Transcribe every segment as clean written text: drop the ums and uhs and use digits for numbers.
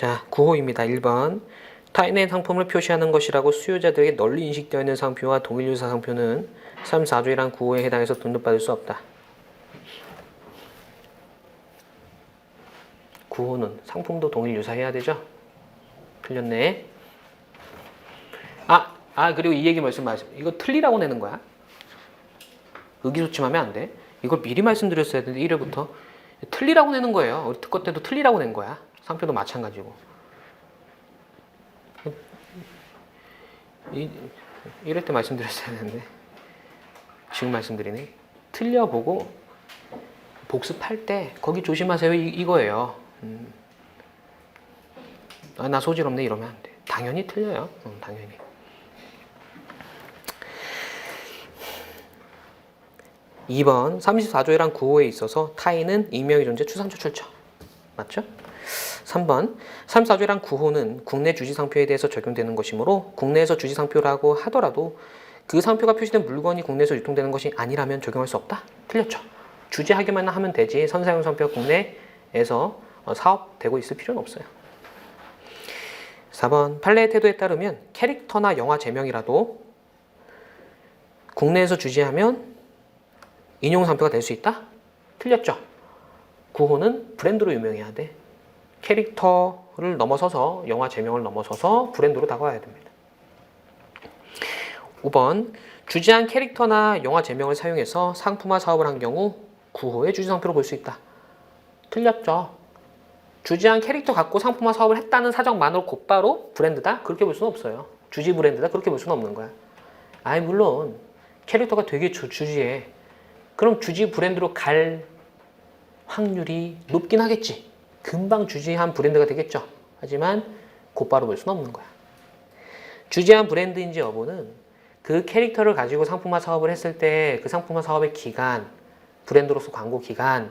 자, 9호입니다. 1번. 타인의 상품을 표시하는 것이라고 수요자들에게 널리 인식되어 있는 상표와 동일 유사 상표는 3, 4조이란 9호에 해당해서 등록받을 수 없다. 9호는 상품도 동일 유사해야 되죠? 틀렸네. 그리고 이 얘기 말씀하세요. 이거 틀리라고 내는 거야. 의기소침하면 안 돼. 이걸 미리 말씀드렸어야 되는데 1회부터. 틀리라고 내는 거예요. 우리 특허 때도 틀리라고 낸 거야. 상표도 마찬가지고. 이럴 때 말씀드렸어야 되는데 지금 말씀드리네. 틀려보고 복습할 때 거기 조심하세요. 이거예요. 나 소질 없네 이러면 안 돼. 당연히 틀려요. 당연히. (2번) 34조의 9호에 있어서 타인은 익명의 존재, 추상조, 출처. 맞죠? 3번 34조의 9호는 국내 주지상표에 대해서 적용되는 것이므로 국내에서 주지상표라고 하더라도 그 상표가 표시된 물건이 국내에서 유통되는 것이 아니라면 적용할 수 없다? 틀렸죠. 주지하기만 하면 되지 선사용 상표가 국내에서 사업되고 있을 필요는 없어요. 4번 판례의 태도에 따르면 캐릭터나 영화 제명이라도 국내에서 주지하면 인용상표가 될 수 있다? 틀렸죠. 9호는 브랜드로 유명해야 돼. 캐릭터를 넘어서서 영화 제명을 넘어서서 브랜드로 다가와야 됩니다. 5번 주지한 캐릭터나 영화 제명을 사용해서 상품화 사업을 한 경우 9호의 주지상표로 볼 수 있다. 틀렸죠. 주지한 캐릭터 갖고 상품화 사업을 했다는 사정만으로 곧바로 브랜드다? 그렇게 볼 수는 없어요. 주지 브랜드다? 그렇게 볼 수는 없는 거야. 물론 캐릭터가 되게 주지해. 그럼 주지 브랜드로 갈 확률이 높긴 하겠지. 금방 주지한 브랜드가 되겠죠. 하지만 곧바로 볼 수는 없는 거야. 주지한 브랜드인지 여부는 그 캐릭터를 가지고 상품화 사업을 했을 때 그 상품화 사업의 기간, 브랜드로서 광고 기간,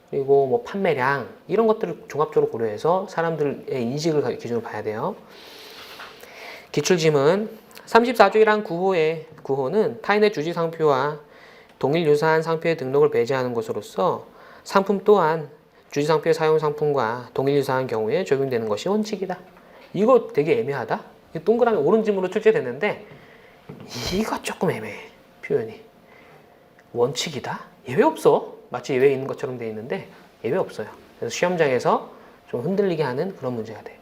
그리고 뭐 판매량 이런 것들을 종합적으로 고려해서 사람들의 인식을 기준으로 봐야 돼요. 기출지문 34조의 9호는 타인의 주지상표와 동일 유사한 상표의 등록을 배제하는 것으로서 상품 또한 주지상표의 사용 상품과 동일 유사한 경우에 적용되는 것이 원칙이다. 이거 되게 애매하다. 동그라미 오른짐으로 출제됐는데 이거 조금 애매해. 표현이. 원칙이다? 예외 없어. 마치 예외 있는 것처럼 돼 있는데 예외 없어요. 그래서 시험장에서 좀 흔들리게 하는 그런 문제가 돼.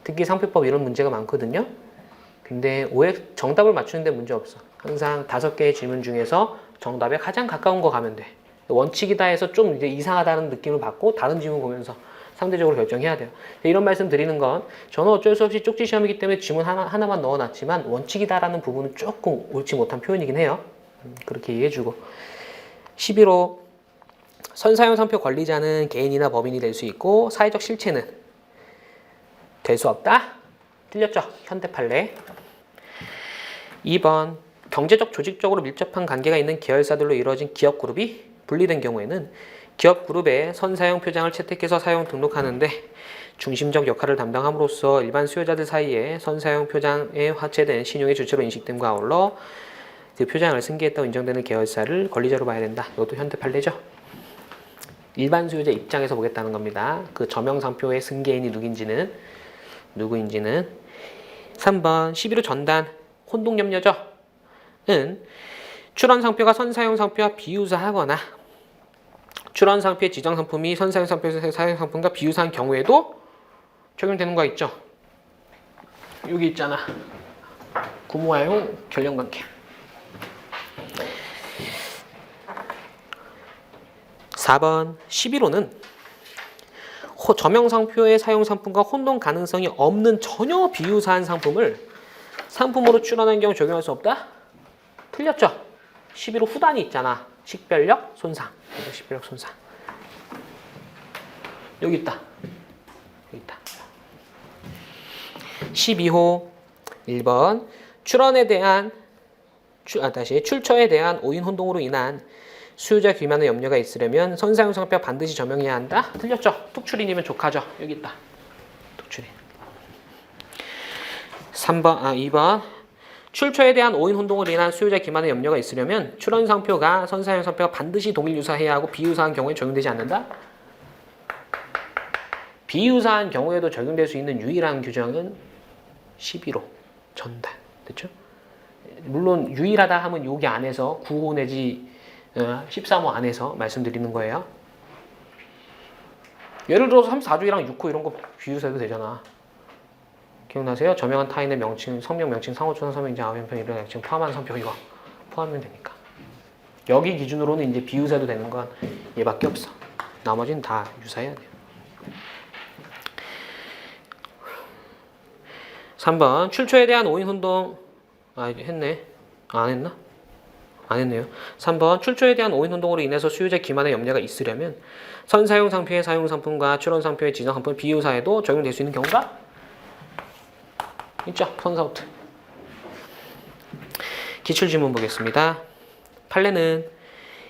특히 상표법 이런 문제가 많거든요. 근데 정답을 맞추는데 문제 없어. 항상 5개의 질문 중에서 정답에 가장 가까운 거 가면 돼. 원칙이다 해서 좀 이제 이상하다는 느낌을 받고 다른 질문 보면서 상대적으로 결정해야 돼요. 이런 말씀 드리는 건 저는 어쩔 수 없이 쪽지 시험이기 때문에 지문 하나만 넣어놨지만 원칙이다라는 부분은 조금 옳지 못한 표현이긴 해요. 그렇게 이해해주고. 11호 선사용 상표 권리자는 개인이나 법인이 될 수 있고 사회적 실체는 될 수 없다? 틀렸죠? 현대 판례. 2번 경제적 조직적으로 밀접한 관계가 있는 계열사들로 이루어진 기업 그룹이 분리된 경우에는 기업 그룹의 선사용 표장을 채택해서 사용 등록하는데 중심적 역할을 담당함으로써 일반 수요자들 사이에 선사용 표장에 화체된 신용의 주체로 인식됨과 아울러 그 표장을 승계했다고 인정되는 계열사를 권리자로 봐야 된다. 이것도 현대 판례죠. 일반 수요자 입장에서 보겠다는 겁니다. 그 저명상표의 승계인이 누구인지는 3번 11호 전단 혼동염려죠. 은 출원상표가 선사용 상표와 비유사하거나 출원상표의 지정상품이 선사용 상표에서 사용 상품과 비유사한 경우에도 적용되는 거 있죠. 여기 있잖아. 구모화용 결령관계. 4번 11호는 저명상표의 사용 상품과 혼동 가능성이 없는 전혀 비유사한 상품을 상품으로 출원한 경우 적용할 수 없다? 틀렸죠? 11호 후단이 있잖아. 식별력 손상. 식별력 손상. 여기 있다. 12호 1번 출처에 대한 오인 혼동으로 인한 수요자 기만의 염려가 있으려면 선사용 상표가 반드시 저명해야 한다? 틀렸죠? 툭출인이면 족하죠? 여기 있다. 툭출인. 2번 출처에 대한 오인 혼동으로 인한 수요자 기만의 염려가 있으려면 출원 상표가 선사용 상표가 반드시 동일 유사해야 하고 비유사한 경우에 적용되지 않는다? 비유사한 경우에도 적용될 수 있는 유일한 규정은 11호 전달. 됐죠? 물론 유일하다 하면 여기 안에서 9호 내지 13호 안에서 말씀드리는 거예요. 예를 들어서 3, 4주의랑 6호 이런 거 비유사해도 되잖아. 기억나세요? 저명한 타인의 명칭, 성명, 명칭, 상호초상, 서명인지 아우연편, 이런 명칭 포함한 성표 이거 포함하면 되니까. 여기 기준으로는 이제 비유사도 되는 건 얘밖에 없어. 나머지는 다 유사해야 돼요. 3번 출처에 대한 오인운동. 했네. 안 했나? 안 했네요. 3번 출처에 대한 오인운동으로 인해서 수요자 기만의 염려가 있으려면 선사용상표의 사용상품과 출원상표의 지정상품 비유사에도 적용될 수 있는 경우가 있죠. 선사우트. 기출지문 보겠습니다. 판례는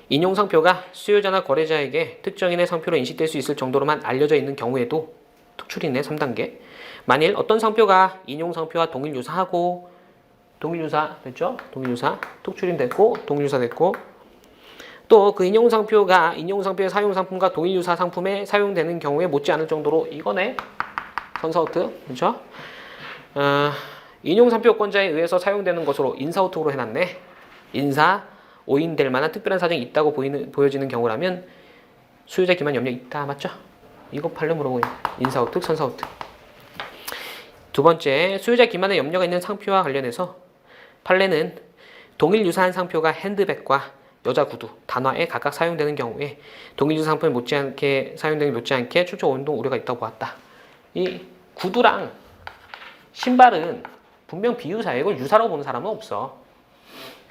인용상표가 수요자나 거래자에게 특정인의 상표로 인식될 수 있을 정도로만 알려져 있는 경우에도 특출인의 3단계. 만일 어떤 상표가 인용상표와 동일유사하고 동일유사 됐죠? 동일유사 특출인 됐고 동일유사 됐고 또 그 인용상표가 인용상표의 사용상품과 동일유사 상품에 사용되는 경우에 못지않을 정도로 이거네. 선사우트 그렇죠? 인용상표권자에 의해서 사용되는 것으로 인사우트로 해놨네. 인사 오인될 만한 특별한 사정이 있다고 보여지는 경우라면 수요자 기만 염려 있다. 맞죠? 이거 판례 물어보고 인사우특, 선사우특. 두 번째, 수요자 기만의 염려가 있는 상표와 관련해서 판례는 동일 유사한 상표가 핸드백과 여자 구두, 단화에 각각 사용되는 경우에 동일 유사 상품에 못지않게 사용되는 못지않게 출처 오인동 우려가 있다고 보았다. 이 구두랑 신발은 분명 비유사예요. 이걸 유사라고 보는 사람은 없어.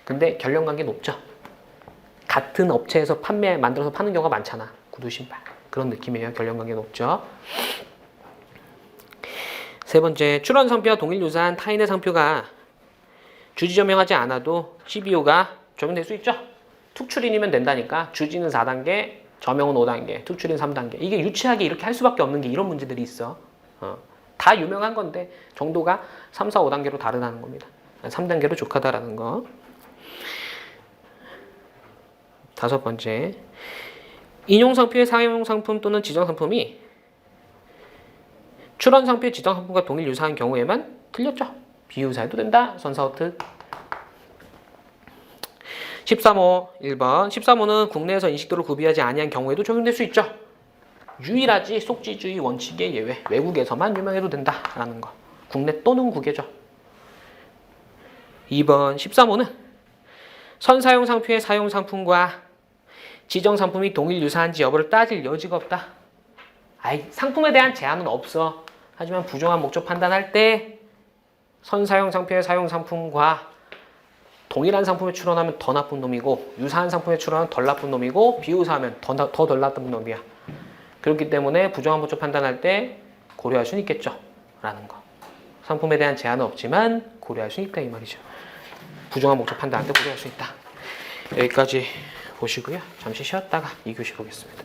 근데 결연관계 높죠. 같은 업체에서 만들어서 파는 경우가 많잖아. 구두, 신발. 그런 느낌이에요. 결연관계 높죠. 세 번째, 출원 상표와 동일 유사한 타인의 상표가 주지 점명하지 않아도 12호가 적용될 수 있죠. 특출인이면 된다니까. 주지는 4단계, 점명은 5단계, 특출인 3단계. 이게 유치하게 이렇게 할 수밖에 없는 게 이런 문제들이 있어. 다 유명한 건데 정도가 3, 4, 5단계로 다르다는 겁니다. 3단계로 족하다라는 거. 다섯 번째, 인용상표의 사용상품 또는 지정상품이 출원상표의 지정상품과 동일 유사한 경우에만 틀렸죠. 비유사해도 된다. 선사우특. 13호 1번 13호는 국내에서 인식도를 구비하지 아니한 경우에도 적용될 수 있죠. 유일하지 속지주의 원칙의 예외. 외국에서만 유명해도 된다라는 거. 국내 또는 국외죠. 2번 13호는 선사용상표의 사용상품과 지정상품이 동일 유사한지 여부를 따질 여지가 없다. 상품에 대한 제한은 없어. 하지만 부정한 목적 판단할 때 선사용상표의 사용상품과 동일한 상품에 출원하면 더 나쁜 놈이고 유사한 상품에 출원하면 덜 나쁜 놈이고 비유사하면 더 덜 나쁜 놈이야. 그렇기 때문에 부정한 목적 판단할 때 고려할 수는 있겠죠. 라는 거. 상품에 대한 제한은 없지만 고려할 수 있다 이 말이죠. 부정한 목적 판단할 때 고려할 수 있다. 여기까지 보시고요. 잠시 쉬었다가 2교시 보겠습니다.